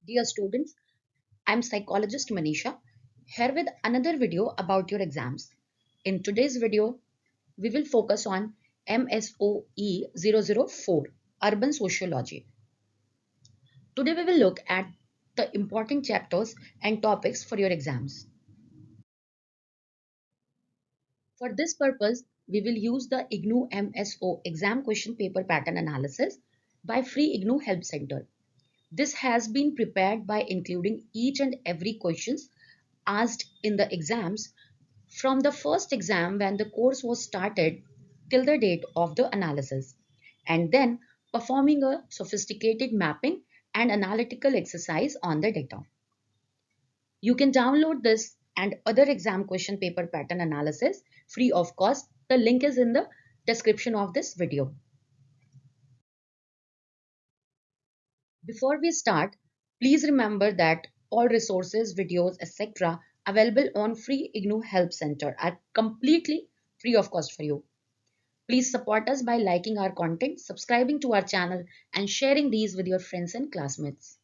Dear students, I'm psychologist Manisha here with another video about your exams. In today's video, we will focus on MSOE004 Urban Sociology. Today we will look at the important chapters and topics for your exams. For this purpose, we will use the IGNOU MSO exam question paper pattern analysis by Free IGNOU Help Center. This has been prepared by including each and every questions asked in the exams from the first exam when the course was started till the date of the analysis, and then performing a sophisticated mapping and analytical exercise on the data. You can download this and other exam question paper pattern analysis free of cost. The link is in the description of this video. Before we start, please remember that all resources, videos, etc. available on Free IGNOU Help Center are completely free of cost for you. Please support us by liking our content, subscribing to our channel, and sharing these with your friends and classmates.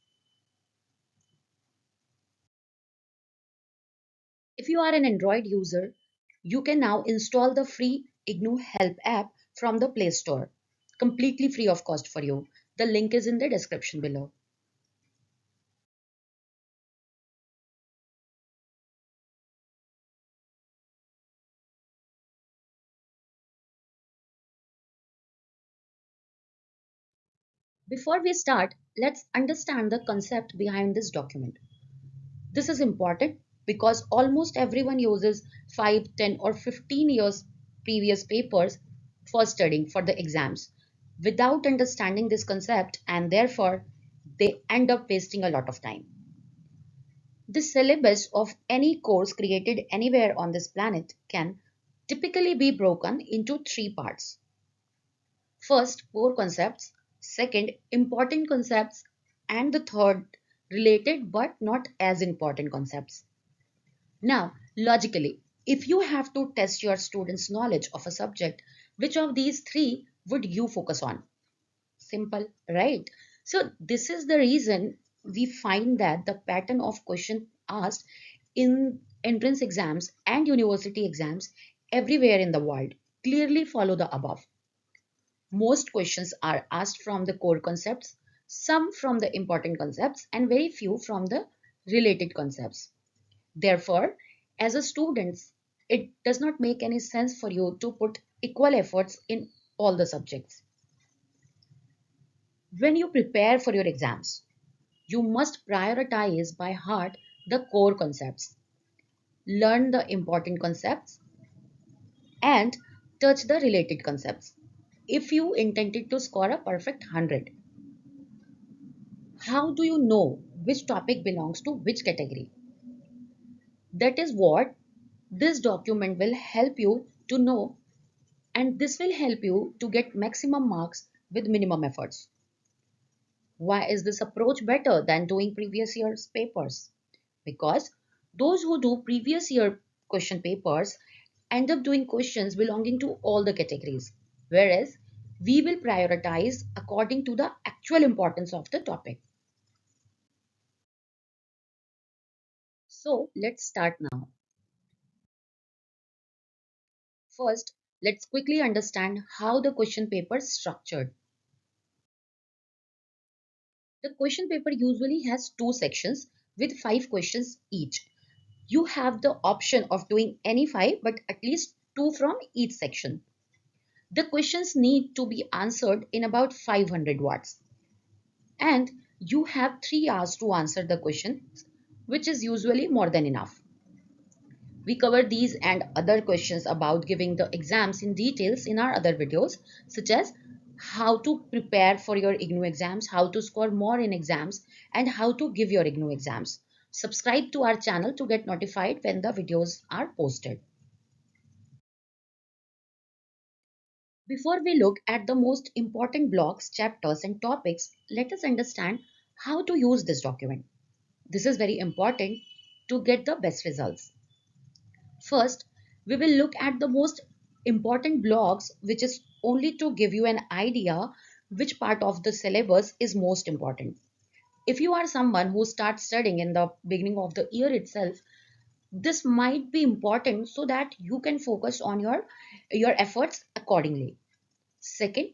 If you are an Android user, you can now install the free IGNOU Help app from the Play Store, completely free of cost for you. The link is in the description below. Before we start, let's understand the concept behind this document. This is important because almost everyone uses 5, 10, or 15 years previous papers for studying for the exams without understanding this concept, and therefore they end up wasting a lot of time. The syllabus of any course created anywhere on this planet can typically be broken into three parts. First, core concepts, second, important concepts, and the third, related but not as important concepts. Now, logically, if you have to test your students' knowledge of a subject, which of these three would you focus on? Simple, right? So, this is the reason we find that the pattern of question asked in entrance exams and university exams everywhere in the world clearly follow the above. Most questions are asked from the core concepts, some from the important concepts, and very few from the related concepts. Therefore, as a student, it does not make any sense for you to put equal efforts in all the subjects. When you prepare for your exams, you must prioritize by heart the core concepts, learn the important concepts, and touch the related concepts. If you intended to score a perfect 100, how do you know which topic belongs to which category? That is what this document will help you to know, and this will help you to get maximum marks with minimum efforts. Why is this approach better than doing previous year's papers? Because those who do previous year question papers end up doing questions belonging to all the categories, whereas we will prioritize according to the actual importance of the topic. So let's start now. First, let's quickly understand how the question paper is structured. The question paper usually has two sections with 5 questions each. You have the option of doing any 5, but at least 2 from each section. The questions need to be answered in about 500 words. And you have 3 hours to answer the questions, which is usually more than enough. We cover these and other questions about giving the exams in details in our other videos, such as how to prepare for your IGNOU exams, how to score more in exams, and how to give your IGNOU exams. Subscribe to our channel to get notified when the videos are posted. Before we look at the most important blocks, chapters, and topics, let us understand how to use this document. This is very important to get the best results. First, we will look at the most important blocks, which is only to give you an idea which part of the syllabus is most important. If you are someone who starts studying in the beginning of the year itself, this might be important so that you can focus on your efforts accordingly. Second,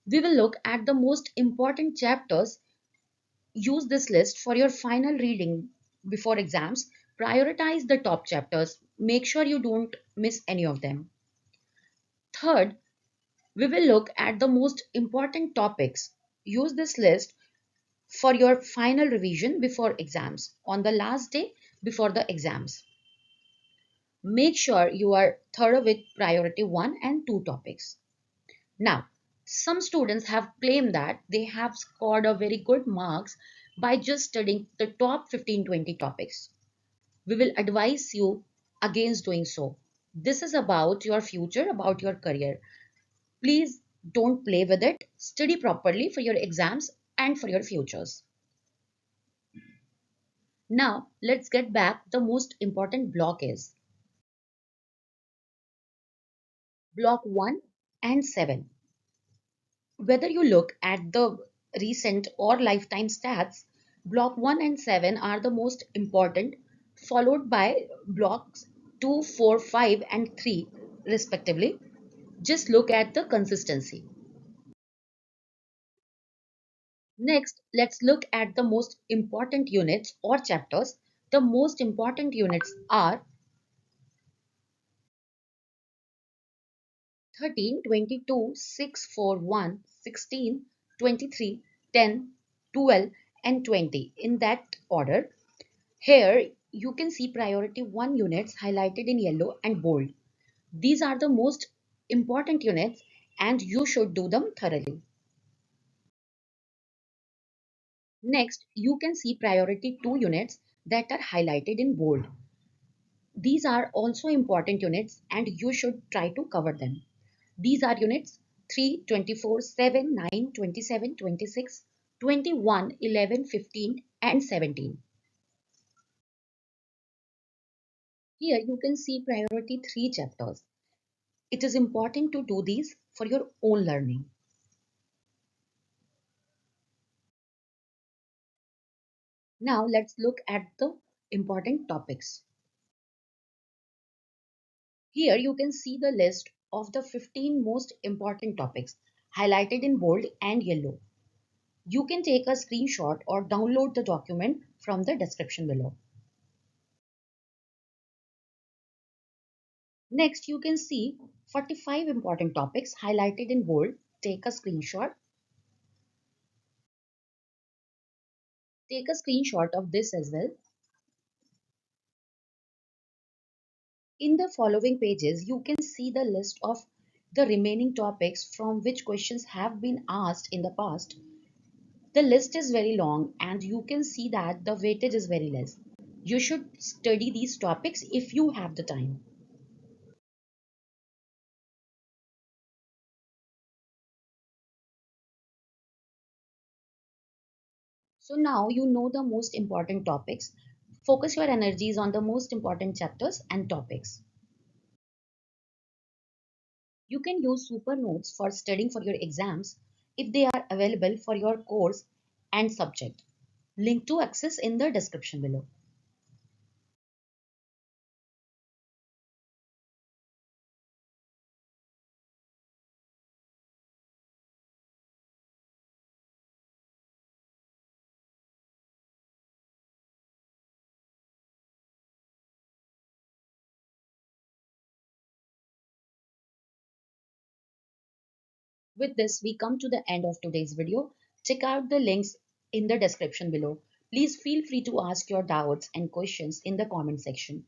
we will look at the most important chapters. Use this list for your final reading before exams. Prioritize the top chapters. Make sure you don't miss any of them. Third, we will look at the most important topics. Use this list for your final revision before exams on the last day before the exams. Make sure you are thorough with priority 1 and 2 topics. Now, some students have claimed that they have scored a very good marks by just studying the top 15-20 topics. We will advise you against doing so. This is about your future, about your career. Please don't play with it. Study properly for your exams and for your futures. Now, let's get back. The most important block is block 1 and 7. Whether you look at the recent or lifetime stats, block 1 and 7 are the most important, followed by blocks 2, 4, 5, and 3, respectively. Just look at the consistency. Next, let's look at the most important units or chapters. The most important units are 13, 22, 6, 4, 1, 16, 23, 10, 12, and 20 in that order. Here you can see priority 1 units highlighted in yellow and bold. These are the most important units and you should do them thoroughly. Next, you can see priority 2 units that are highlighted in bold. These are also important units and you should try to cover them. These are units 3, 24, 7, 9, 27, 26, 21, 11, 15, and 17. Here you can see priority 3 chapters. It is important to do these for your own learning. Now let's look at the important topics. Here you can see the list of the 15 most important topics highlighted in bold and yellow. You can take a screenshot or download the document from the description below. Next, you can see 45 important topics highlighted in bold. Take a screenshot. Take a screenshot of this as well. In the following pages, you can see the list of the remaining topics from which questions have been asked in the past. The list is very long and you can see that the weightage is very less. You should study these topics if you have the time. So now you know the most important topics. Focus your energies on the most important chapters and topics. You can use super notes for studying for your exams if they are available for your course and subject. Link to access in the description below. With this, we come to the end of today's video. Check out the links in the description below. Please feel free to ask your doubts and questions in the comment section.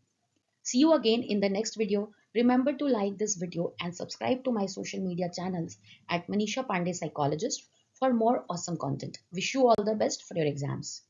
See you again in the next video. Remember to like this video and subscribe to my social media channels at Manisha Pandey Psychologist for more awesome content. Wish you all the best for your exams.